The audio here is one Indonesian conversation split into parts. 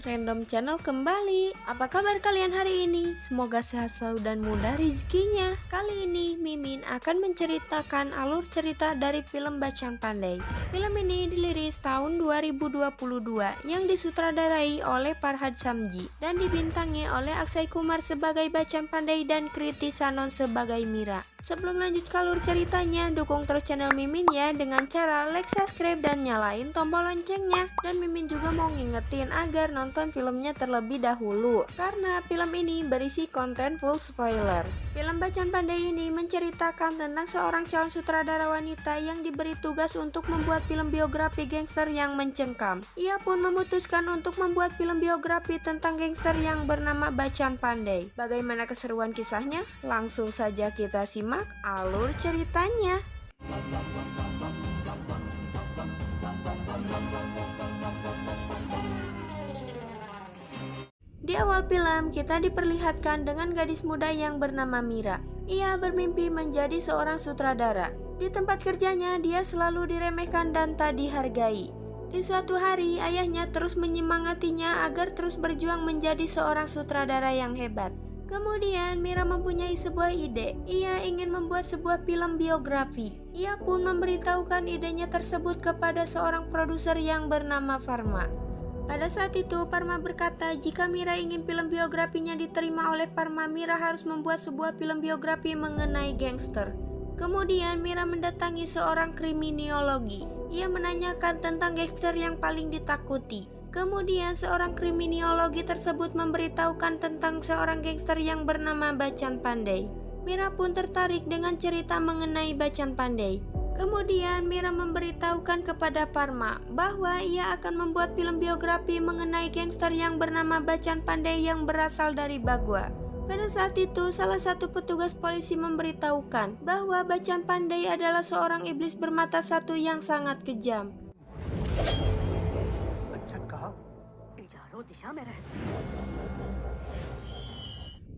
Random Channel kembali. Apa kabar kalian hari ini? Semoga sehat selalu dan mudah rezekinya. Kali ini Mimin akan menceritakan alur cerita dari film Bacang Pandai. Film ini dirilis tahun 2022 yang disutradarai oleh Farhad Samji dan dibintangi oleh Akshay Kumar sebagai Bacang Pandai dan Kriti Sanon sebagai Mira. Sebelum lanjut ke alur ceritanya, dukung terus channel Mimin ya dengan cara like, subscribe, dan nyalain tombol loncengnya. Dan Mimin juga mau ngingetin agar nonton filmnya terlebih dahulu, karena film ini berisi konten full spoiler. Film Bacang Pandai ini menceritakan tentang seorang calon sutradara wanita yang diberi tugas untuk membuat film biografi gangster yang mencengkam. Ia pun memutuskan untuk membuat film biografi tentang gangster yang bernama Bacang Pandai. Bagaimana keseruan kisahnya? Langsung saja kita simak alur ceritanya. Di awal film, kita diperlihatkan dengan gadis muda yang bernama Mira. Ia bermimpi menjadi seorang sutradara. Di tempat kerjanya, dia selalu diremehkan dan tak dihargai. Di suatu hari, ayahnya terus menyemangatinya agar terus berjuang menjadi seorang sutradara yang hebat. Kemudian Mira mempunyai sebuah ide. Ia ingin membuat sebuah film biografi. Ia pun memberitahukan idenya tersebut kepada seorang produser yang bernama Parma. Pada saat itu Parma berkata jika Mira ingin film biografinya diterima oleh Parma, Mira harus membuat sebuah film biografi mengenai gangster. Kemudian Mira mendatangi seorang kriminologi. Ia menanyakan tentang gangster yang paling ditakuti. Kemudian seorang kriminologi tersebut memberitahukan tentang seorang gangster yang bernama Bacang Pandai. Mira pun tertarik dengan cerita mengenai Bacang Pandai. Kemudian Mira memberitahukan kepada Parma bahwa ia akan membuat film biografi mengenai gangster yang bernama Bacang Pandai yang berasal dari Bagua. Pada saat itu, salah satu petugas polisi memberitahukan bahwa Bacang Pandai adalah seorang iblis bermata satu yang sangat kejam.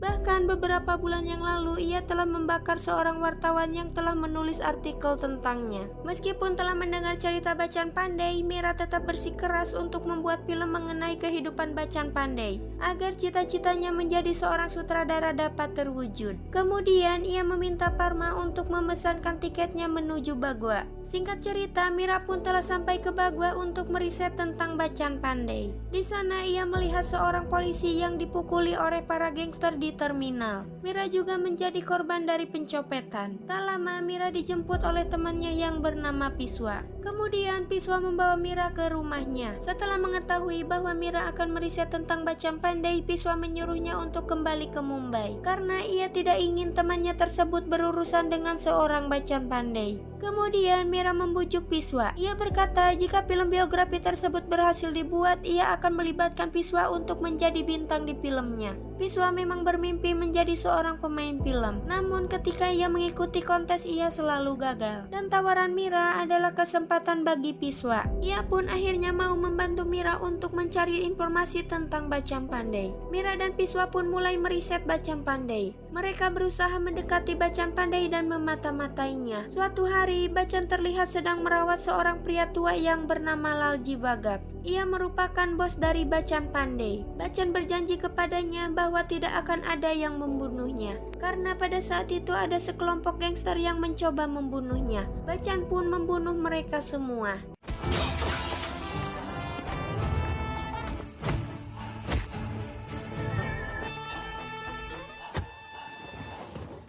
Bahkan beberapa bulan yang lalu ia telah membakar seorang wartawan yang telah menulis artikel tentangnya. Meskipun telah mendengar cerita Bacang Pandai, Mira tetap bersikeras untuk membuat film mengenai kehidupan Bacang Pandai agar cita-citanya menjadi seorang sutradara dapat terwujud. Kemudian ia meminta Parma untuk memesankan tiketnya menuju Bagua. Singkat cerita, Mira pun telah sampai ke Bagua untuk meriset tentang Bacang Pandai. Di sana ia melihat seorang polisi yang dipukuli oleh para gangster di terminal. Mira juga menjadi korban dari pencopetan. Tak lama Mira dijemput oleh temannya yang bernama Piswa. Kemudian Piswa membawa Mira ke rumahnya. Setelah mengetahui bahwa Mira akan meriset tentang Bacang Pandai, Piswa menyuruhnya untuk kembali ke Mumbai karena ia tidak ingin temannya tersebut berurusan dengan seorang Bacang Pandai. Kemudian Mira membujuk Piswa. Ia berkata jika film biografi tersebut berhasil dibuat, ia akan melibatkan Piswa untuk menjadi bintang di filmnya. Piswa memang bermimpi menjadi seorang pemain film. Namun ketika ia mengikuti kontes, ia selalu gagal. Dan tawaran Mira adalah kesempatan bagi Piswa. Ia pun akhirnya mau membantu Mira untuk mencari informasi tentang Bacang Pandai. Mira dan Piswa pun mulai meriset Bacang Pandai. Mereka berusaha mendekati Bacang Pandai dan memata-matainya. Suatu hari, Bacang terlihat sedang merawat seorang pria tua yang bernama Lalji Bagap. Ia merupakan bos dari Bacang Pandai. Bacang berjanji kepadanya bahwa tidak akan ada yang membunuhnya, karena pada saat itu ada sekelompok gangster yang mencoba membunuhnya. Bacang pun membunuh mereka semua.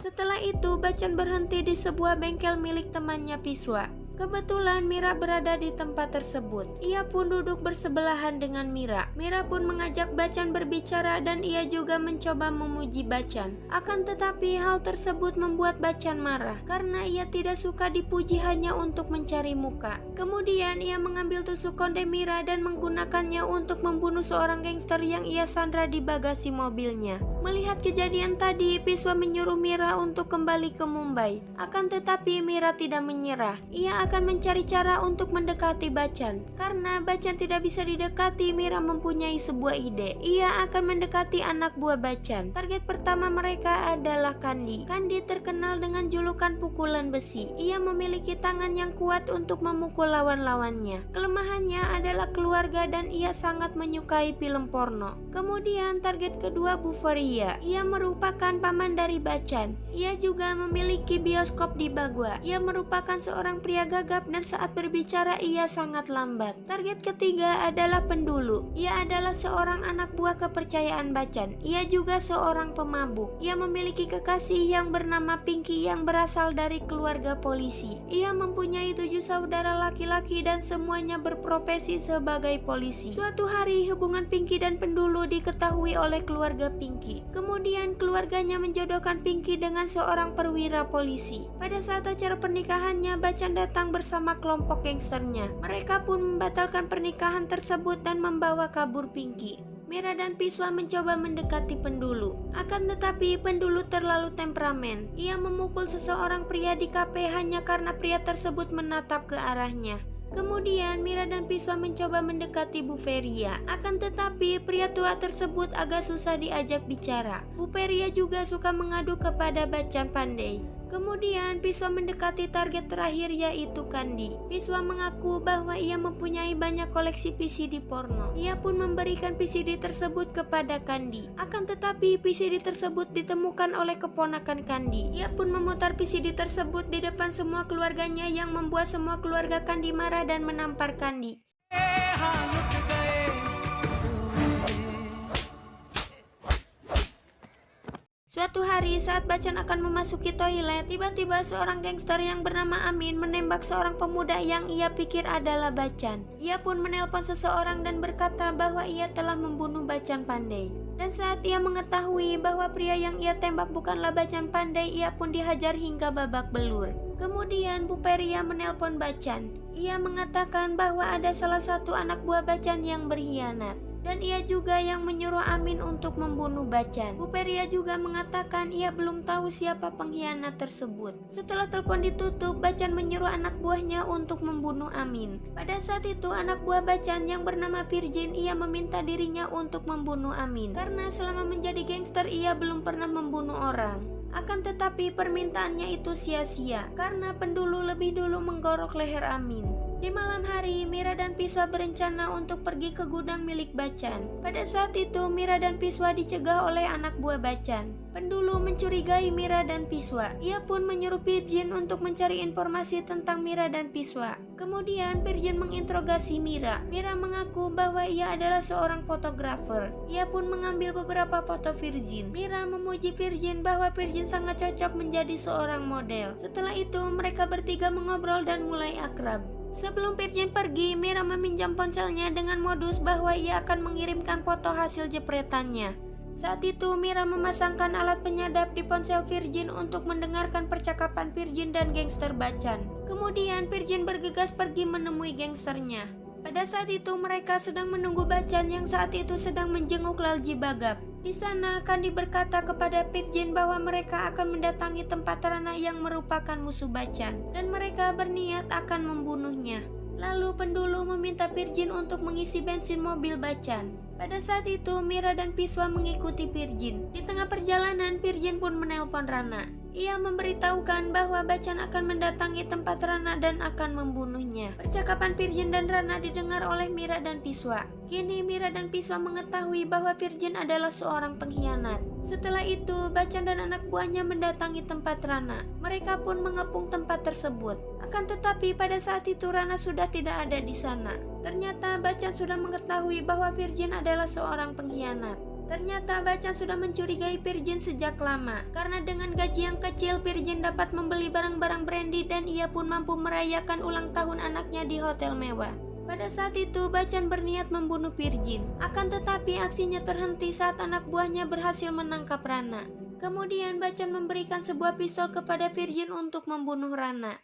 Setelah itu, Bacang berhenti di sebuah bengkel milik temannya Piswa. Kebetulan Mira berada di tempat tersebut. Ia pun duduk bersebelahan dengan Mira. Mira pun mengajak Bacang berbicara dan ia juga mencoba memuji Bacang. Akan tetapi hal tersebut membuat Bacang marah karena ia tidak suka dipuji hanya untuk mencari muka. Kemudian ia mengambil tusuk konde Mira dan menggunakannya untuk membunuh seorang gangster yang ia sandra di bagasi mobilnya. Melihat kejadian tadi, Piswa menyuruh Mira untuk kembali ke Mumbai. Akan tetapi Mira tidak menyerah. Ia akan mencari cara untuk mendekati Bachchan. Karena Bachchan tidak bisa didekati, Mira mempunyai sebuah ide. Ia akan mendekati anak buah Bachchan. Target pertama mereka adalah Kandi. Kandi terkenal dengan julukan pukulan besi. Ia memiliki tangan yang kuat untuk memukul lawan-lawannya. Kelemahannya adalah keluarga dan ia sangat menyukai film porno. Kemudian target kedua Buffaria. Ia merupakan paman dari Bachchan. Ia juga memiliki bioskop di Bagua. Ia merupakan seorang pria gagap dan saat berbicara ia sangat lambat. Target ketiga adalah Pendulu. Ia adalah seorang anak buah kepercayaan Bachchan. Ia juga seorang pemabuk. Ia memiliki kekasih yang bernama Pinky yang berasal dari keluarga polisi. Ia mempunyai 7 saudara laki-laki dan semuanya berprofesi sebagai polisi. Suatu hari hubungan Pinky dan Pendulu diketahui oleh keluarga Pinky. Kemudian keluarganya menjodohkan Pinky dengan seorang perwira polisi. Pada saat acara pernikahannya, Bachchan datang bersama kelompok gangsternya. Mereka pun membatalkan pernikahan tersebut dan membawa kabur Pinky. Mira dan Piswa mencoba mendekati Pendulu. Akan tetapi Pendulu terlalu temperamen. Ia memukul seseorang pria di kafe hanya karena pria tersebut menatap ke arahnya. Kemudian Mira dan Piswa mencoba mendekati Buffaria. Akan tetapi pria tua tersebut agak susah diajak bicara. Buffaria juga suka mengadu kepada Bachchan Pandey. Kemudian Piswa mendekati target terakhir yaitu Kandi. Piswa mengaku bahwa ia mempunyai banyak koleksi PCD porno. Ia pun memberikan PCD tersebut kepada Kandi. Akan tetapi PCD tersebut ditemukan oleh keponakan Kandi. Ia pun memutar PCD tersebut di depan semua keluarganya yang membuat semua keluarga Kandi marah dan menampar Kandi. Suatu hari saat Bachchan akan memasuki toilet, tiba-tiba seorang gangster yang bernama Amin menembak seorang pemuda yang ia pikir adalah Bachchan. Ia pun menelpon seseorang dan berkata bahwa ia telah membunuh Bachchan Pandey. Dan saat ia mengetahui bahwa pria yang ia tembak bukanlah Bachchan Pandey, ia pun dihajar hingga babak belur. Kemudian Buffaria menelpon Bachchan. Ia mengatakan bahwa ada salah satu anak buah Bachchan yang berkhianat. Dan ia juga yang menyuruh Amin untuk membunuh Bachchan. Buffaria juga mengatakan ia belum tahu siapa pengkhianat tersebut. Setelah telepon ditutup, Bachchan menyuruh anak buahnya untuk membunuh Amin. Pada saat itu anak buah Bachchan yang bernama Virgin, ia meminta dirinya untuk membunuh Amin. Karena selama menjadi gangster ia belum pernah membunuh orang. Akan tetapi permintaannya itu sia-sia karena Pendulu lebih dulu menggorok leher Amin. Di malam hari, Mira dan Piswa berencana untuk pergi ke gudang milik Bachchan. Pada saat itu, Mira dan Piswa dicegah oleh anak buah Bachchan. Pendulu mencurigai Mira dan Piswa. Ia pun menyuruh Virgin untuk mencari informasi tentang Mira dan Piswa. Kemudian Virgin menginterogasi Mira. Mira mengaku bahwa ia adalah seorang fotografer. Ia pun mengambil beberapa foto Virgin. Mira memuji Virgin bahwa Virgin sangat cocok menjadi seorang model. Setelah itu, mereka bertiga mengobrol dan mulai akrab. Sebelum Virgin pergi, Mira meminjam ponselnya dengan modus bahwa ia akan mengirimkan foto hasil jepretannya. Saat itu Mira memasangkan alat penyadap di ponsel Virgin untuk mendengarkan percakapan Virgin dan gangster Bachchan. Kemudian Virgin bergegas pergi menemui gangsternya. Pada saat itu mereka sedang menunggu Bachchan yang saat itu sedang menjenguk Lalji Bagap. Di sana Kandi berkata kepada Virgin bahwa mereka akan mendatangi tempat Rana yang merupakan musuh Bachchan dan mereka berniat akan membunuhnya. Lalu Pendulu meminta Virgin untuk mengisi bensin mobil Bachchan. Pada saat itu Mira dan Piswa mengikuti Virgin. Di tengah perjalanan Virgin pun menelpon Rana. Ia memberitahukan bahwa Bachchan akan mendatangi tempat Rana dan akan membunuhnya. Percakapan Virgin dan Rana didengar oleh Mira dan Piswa. Kini Mira dan Piswa mengetahui bahwa Virgin adalah seorang pengkhianat. Setelah itu, Bachchan dan anak buahnya mendatangi tempat Rana. Mereka pun mengepung tempat tersebut. Akan tetapi pada saat itu Rana sudah tidak ada di sana. Ternyata Bachchan sudah mengetahui bahwa Virgin adalah seorang pengkhianat. Ternyata Bachchan sudah mencurigai Virgin sejak lama. Karena dengan gaji yang kecil, Virgin dapat membeli barang-barang brandy dan ia pun mampu merayakan ulang tahun anaknya di hotel mewah. Pada saat itu Bachchan berniat membunuh Virgin. Akan tetapi aksinya terhenti saat anak buahnya berhasil menangkap Rana. Kemudian Bachchan memberikan sebuah pistol kepada Virgin untuk membunuh Rana.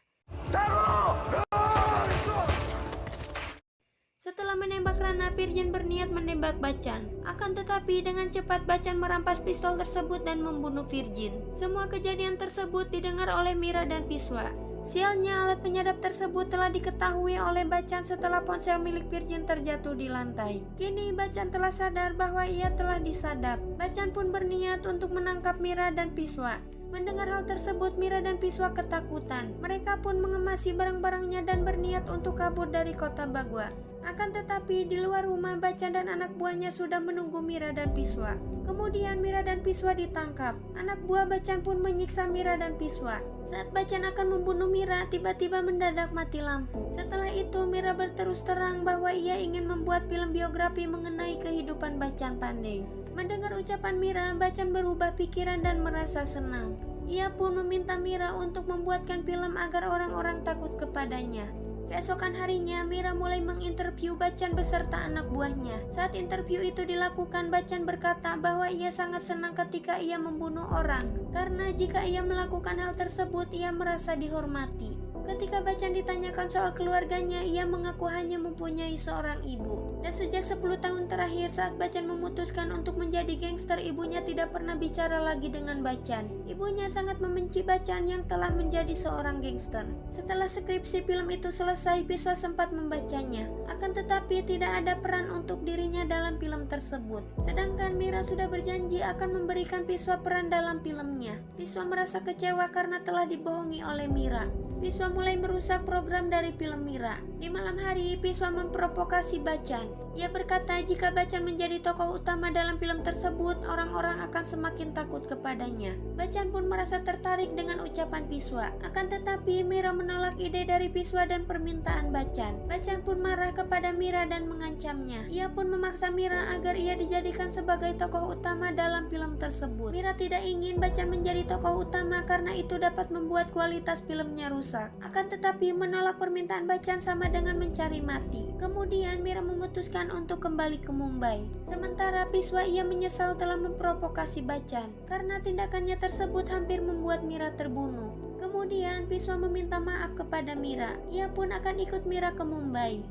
Setelah menembak Rana, Virgin berniat menembak Bachchan. Akan tetapi dengan cepat Bachchan merampas pistol tersebut dan membunuh Virgin. Semua kejadian tersebut didengar oleh Mira dan Piswa. Sialnya, alat penyadap tersebut telah diketahui oleh Bachchan setelah ponsel milik Virgin terjatuh di lantai. Kini Bachchan telah sadar bahwa ia telah disadap. Bachchan pun berniat untuk menangkap Mira dan Piswa. Mendengar hal tersebut, Mira dan Piswa ketakutan. Mereka pun mengemasi barang-barangnya dan berniat untuk kabur dari kota Bagua. Akan tetapi di luar rumah, Bachchan dan anak buahnya sudah menunggu Mira dan Piswa. Kemudian Mira dan Piswa ditangkap. Anak buah Bachchan pun menyiksa Mira dan Piswa. Saat Bachchan akan membunuh Mira, tiba-tiba mendadak mati lampu. Setelah itu, Mira berterus terang bahwa ia ingin membuat film biografi mengenai kehidupan Bachchan Pandey. Mendengar ucapan Mira, Bachchan berubah pikiran dan merasa senang. Ia pun meminta Mira untuk membuatkan film agar orang-orang takut kepadanya. Keesokan harinya, Mira mulai menginterview Bachchan beserta anak buahnya. Saat interview itu dilakukan, Bachchan berkata bahwa ia sangat senang ketika ia membunuh orang, karena jika ia melakukan hal tersebut, ia merasa dihormati. Ketika Bachchan ditanyakan soal keluarganya, ia mengaku hanya mempunyai seorang ibu. Dan sejak 10 tahun terakhir saat Bachchan memutuskan untuk menjadi gangster, ibunya tidak pernah bicara lagi dengan Bachchan. Ibunya sangat membenci Bachchan yang telah menjadi seorang gangster. Setelah skripsi film itu selesai, Piswa sempat membacanya. Akan tetapi tidak ada peran untuk dirinya dalam film tersebut. Sedangkan Mira sudah berjanji akan memberikan Piswa peran dalam filmnya. Piswa merasa kecewa karena telah dibohongi oleh Mira. Piswa mulai merusak program dari film Mira. Di malam hari, Piswa memprovokasi Bachchan. Ia berkata jika Bachchan menjadi tokoh utama dalam film tersebut, orang-orang akan semakin takut kepadanya. Bachchan pun merasa tertarik dengan ucapan Piswa. Akan tetapi Mira menolak ide dari Piswa dan permintaan Bachchan. Bachchan pun marah kepada Mira dan mengancamnya. Ia pun memaksa Mira agar ia dijadikan sebagai tokoh utama dalam film tersebut. Mira tidak ingin Bachchan menjadi tokoh utama karena itu dapat membuat kualitas filmnya rusak. Akan tetapi menolak permintaan Bachchan sama dengan mencari mati. Kemudian Mira memutuskan untuk kembali ke Mumbai. Sementara Piswa ia menyesal telah memprovokasi Bachchan karena tindakannya tersebut hampir membuat Mira terbunuh. Kemudian Piswa meminta maaf kepada Mira. Ia pun akan ikut Mira ke Mumbai.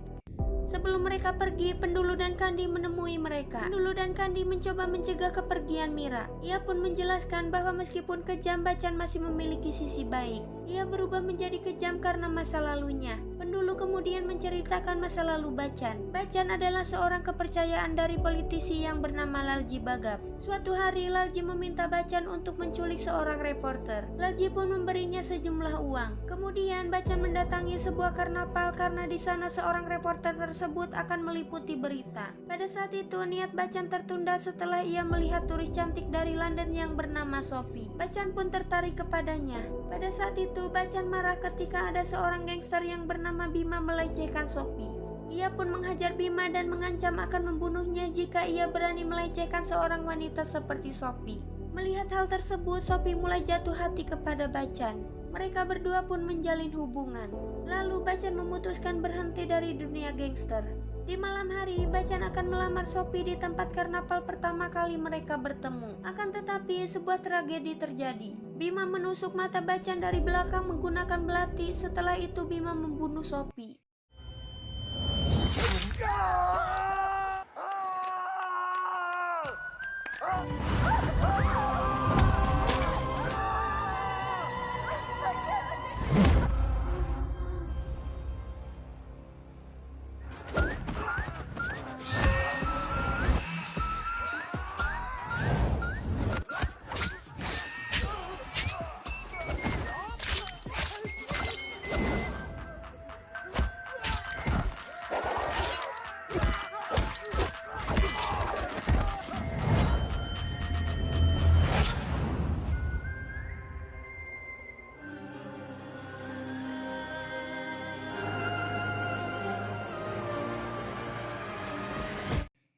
Sebelum mereka pergi, Pendulu dan Kandi menemui mereka. Pendulu dan Kandi mencoba mencegah kepergian Mira. Ia pun menjelaskan bahwa meskipun kejam, Bachchan masih memiliki sisi baik. Ia berubah menjadi kejam karena masa lalunya. Pendulu kemudian menceritakan masa lalu Bachchan. Bachchan adalah seorang kepercayaan dari politisi yang bernama Lalji Bagap. Suatu hari Lalji meminta Bachchan untuk menculik seorang reporter. Lalji pun memberinya sejumlah uang. Kemudian Bachchan mendatangi sebuah karnaval karena di sana seorang reporter tersebut akan meliputi berita. Pada saat itu niat Bachchan tertunda setelah ia melihat turis cantik dari London yang bernama Sophie. Bachchan pun tertarik kepadanya. Pada saat itu Bachchan marah ketika ada seorang gangster yang bernama Bima melecehkan Sophie. Ia pun menghajar Bima dan mengancam akan membunuhnya jika ia berani melecehkan seorang wanita seperti Sophie. Melihat hal tersebut, Sophie mulai jatuh hati kepada Bachchan. Mereka berdua pun menjalin hubungan. Lalu Bachchan memutuskan berhenti dari dunia gangster. Di malam hari, Bachchan akan melamar Sophie di tempat karnaval pertama kali mereka bertemu. Akan tetapi, sebuah tragedi terjadi. Bima menusuk mata Bachchan dari belakang menggunakan belati. Setelah itu Bima membunuh Sophie.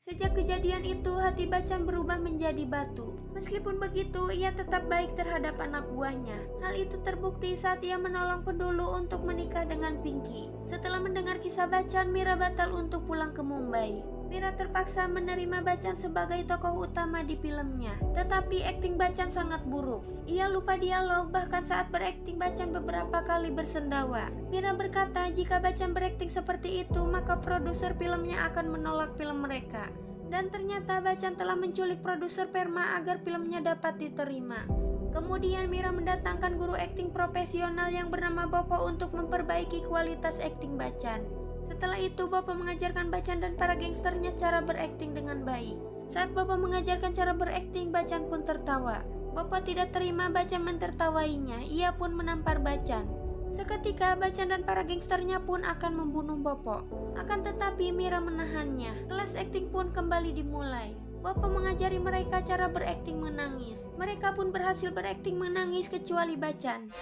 Sejak kejadian itu, hati Bachchan berubah menjadi batu. Meskipun begitu, ia tetap baik terhadap anak buahnya. Hal itu terbukti saat ia menolong Pendulu untuk menikah dengan Pinky. Setelah mendengar kisah Bachchan, Mira batal untuk pulang ke Mumbai. Mira terpaksa menerima Bachchan sebagai tokoh utama di filmnya. Tetapi akting Bachchan sangat buruk. Ia lupa dialog, bahkan saat berakting Bachchan beberapa kali bersendawa. Mira berkata jika Bachchan berakting seperti itu, maka produser filmnya akan menolak film mereka. Dan ternyata Bachchan telah menculik produser Perma agar filmnya dapat diterima. Kemudian Mira mendatangkan guru akting profesional yang bernama Bopo untuk memperbaiki kualitas akting Bachchan. Setelah itu Bopo mengajarkan Bachchan dan para gangsternya cara berakting dengan baik. Saat Bopo mengajarkan cara berakting, Bachchan pun tertawa. Bopo tidak terima Bachchan mentertawainya, ia pun menampar Bachchan. Seketika Bachchan dan para gangsternya pun akan membunuh Bopo. Akan tetapi Mira menahannya. Kelas akting pun kembali dimulai. Bopo mengajari mereka cara berakting menangis. Mereka pun berhasil berakting menangis kecuali Bachchan.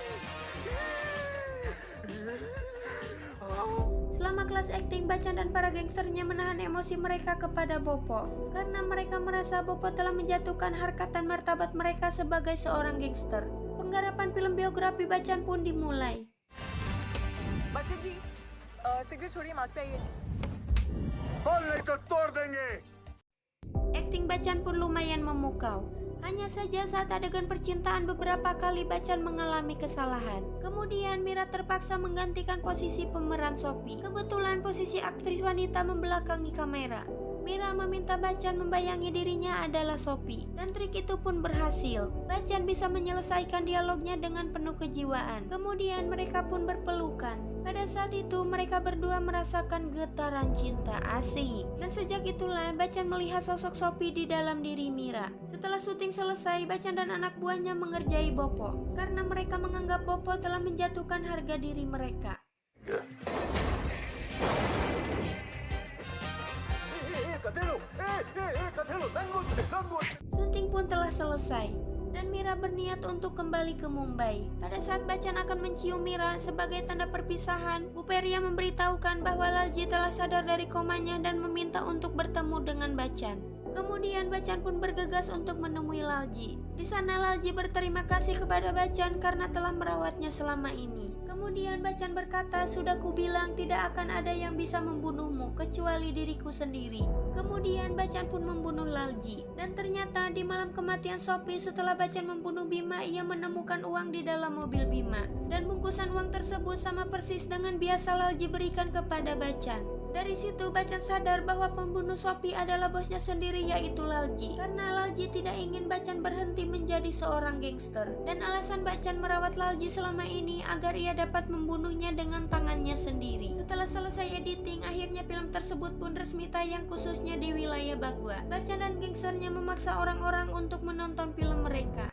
Selama kelas akting, Bachchan dan para gangsternya menahan emosi mereka kepada Bopo karena mereka merasa Bopo telah menjatuhkan harkat dan martabat mereka sebagai seorang gangster. Penggarapan film biografi Bachchan pun dimulai. Bachchan ji cigarette छोड़िए मांग पे आइए बोल नहीं तो तोड़ देंगे। Akting Bachchan pun lumayan memukau. Hanya saja saat adegan percintaan beberapa kali Bachchan mengalami kesalahan. Kemudian Mira terpaksa menggantikan posisi pemeran Sophie. Kebetulan posisi aktris wanita membelakangi kamera. Mira meminta Bachchan membayangi dirinya adalah Sophie, dan trik itu pun berhasil. Bachchan bisa menyelesaikan dialognya dengan penuh kejiwaan. Kemudian mereka pun berpelukan. Pada saat itu mereka berdua merasakan getaran cinta asik. Dan sejak itulah Bachchan melihat sosok Sophie di dalam diri Mira. Setelah syuting selesai, Bachchan dan anak buahnya mengerjai Bopo karena mereka menganggap Bopo telah menjatuhkan harga diri mereka. Syuting pun telah selesai dan Mira berniat untuk kembali ke Mumbai. Pada saat Bachchan akan mencium Mira sebagai tanda perpisahan, Bu Peria memberitahukan bahwa Lalji telah sadar dari komanya dan meminta untuk bertemu dengan Bachchan. Kemudian Bachchan pun bergegas untuk menemui Lalji. Di sana Lalji berterima kasih kepada Bachchan karena telah merawatnya selama ini. Kemudian Bachchan berkata, "Sudah kubilang tidak akan ada yang bisa membunuhmu kecuali diriku sendiri." Kemudian Bachchan pun membunuh Lalji. Dan ternyata di malam kematian Sophie, setelah Bachchan membunuh Bhima, ia menemukan uang di dalam mobil Bhima. Dan bungkusan uang tersebut sama persis dengan biasa Lalji berikan kepada Bachchan. Dari situ Bachchan sadar bahwa pembunuh Sophie adalah bosnya sendiri, yaitu Lalji. Karena Lalji tidak ingin Bachchan berhenti menjadi seorang gangster. Dan alasan Bachchan merawat Lalji selama ini agar ia dapat membunuhnya dengan tangannya sendiri. Setelah selesai editing, akhirnya film tersebut pun resmi tayang khususnya di wilayah Bagua. Bachchan dan gangsternya memaksa orang-orang untuk menonton film mereka.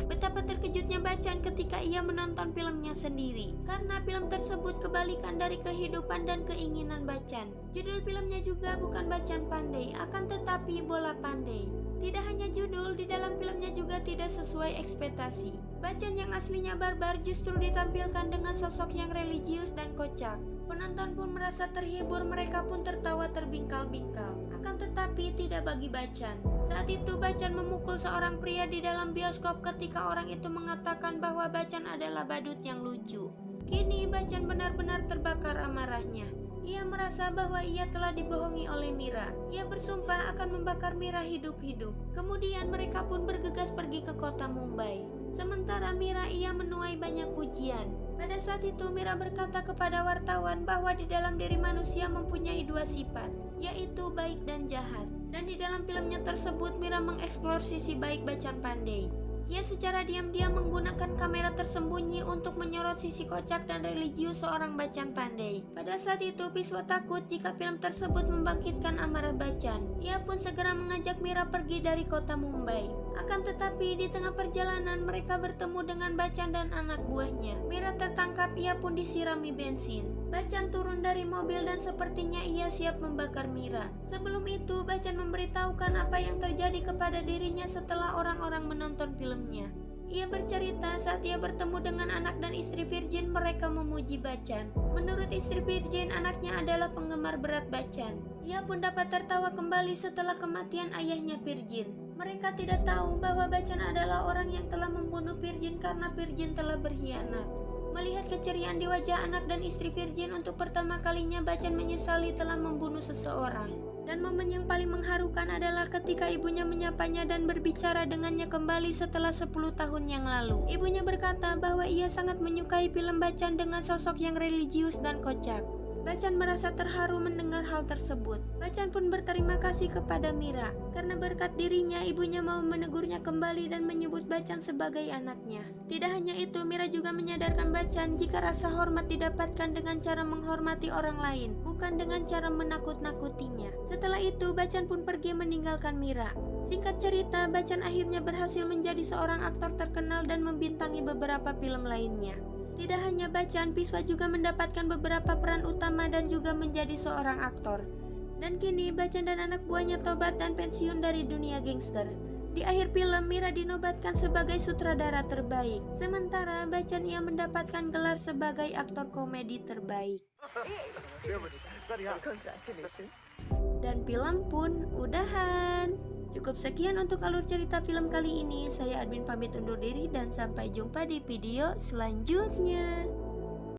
Betapa terkejutnya Bachchan ketika ia menonton filmnya sendiri, karena film tersebut kebalikan dari kehidupan dan keinginan Bachchan. Judul filmnya juga bukan Bachchan Pandey, akan tetapi Bola Pandey. Tidak hanya judul, di dalam filmnya juga tidak sesuai ekspektasi. Bachchan yang aslinya barbar justru ditampilkan dengan sosok yang religius dan kocak. Penonton pun merasa terhibur, mereka pun tertawa terbingkal-bingkal. Akan tetapi tidak bagi Bachchan. Saat itu Bachchan memukul seorang pria di dalam bioskop ketika orang itu mengatakan bahwa Bachchan adalah badut yang lucu. Kini Bachchan benar-benar terbakar amarahnya. Ia merasa bahwa ia telah dibohongi oleh Mira. Ia bersumpah akan membakar Mira hidup-hidup. Kemudian mereka pun bergegas pergi ke kota Mumbai. Sementara Mira ia menuai banyak pujian. Pada saat itu Mira berkata kepada wartawan bahwa di dalam diri manusia mempunyai dua sifat, yaitu baik dan jahat. Dan di dalam filmnya tersebut Mira mengeksplor sisi baik Bachchan Pandey. Ia secara diam-diam menggunakan kamera tersembunyi untuk menyorot sisi kocak dan religius seorang Bachchan Pandey. Pada saat itu Piswa takut jika film tersebut membangkitkan amarah Bachchan. Ia pun segera mengajak Mira pergi dari kota Mumbai. Akan tetapi di tengah perjalanan mereka bertemu dengan Bachchan dan anak buahnya. Mira tertangkap, ia pun disirami bensin. Bachchan turun dari mobil dan sepertinya ia siap membakar Mira. Sebelum itu Bachchan memberitahukan apa yang terjadi kepada dirinya setelah orang-orang menonton filmnya. Ia bercerita saat ia bertemu dengan anak dan istri Virgin, mereka memuji Bachchan. Menurut istri Virgin, anaknya adalah penggemar berat Bachchan. Ia pun dapat tertawa kembali setelah kematian ayahnya Virgin. Mereka tidak tahu bahwa Bachchan adalah orang yang telah membunuh Virgin karena Virgin telah berkhianat. Melihat keceriaan di wajah anak dan istri Virgin, untuk pertama kalinya Bachchan menyesali telah membunuh seseorang. Dan momen yang paling mengharukan adalah ketika ibunya menyapanya dan berbicara dengannya kembali setelah 10 tahun yang lalu. Ibunya berkata bahwa ia sangat menyukai film Bachchan dengan sosok yang religius dan kocak. Bachchan merasa terharu mendengar hal tersebut. Bachchan pun berterima kasih kepada Mira karena berkat dirinya ibunya mau menegurnya kembali dan menyebut Bachchan sebagai anaknya. Tidak hanya itu, Mira juga menyadarkan Bachchan jika rasa hormat didapatkan dengan cara menghormati orang lain, bukan dengan cara menakut-nakutinya. Setelah itu, Bachchan pun pergi meninggalkan Mira. Singkat cerita, Bachchan akhirnya berhasil menjadi seorang aktor terkenal dan membintangi beberapa film lainnya. Tidak hanya Bachchan, Piswa juga mendapatkan beberapa peran utama dan juga menjadi seorang aktor. Dan kini Bachchan dan anak buahnya tobat dan pensiun dari dunia gangster. Di akhir film, Mira dinobatkan sebagai sutradara terbaik. Sementara Bachchan ia mendapatkan gelar sebagai aktor komedi terbaik. Congratulations. Dan film pun udahan. Cukup sekian untuk alur cerita film kali ini. Saya admin pamit undur diri dan sampai jumpa di video selanjutnya.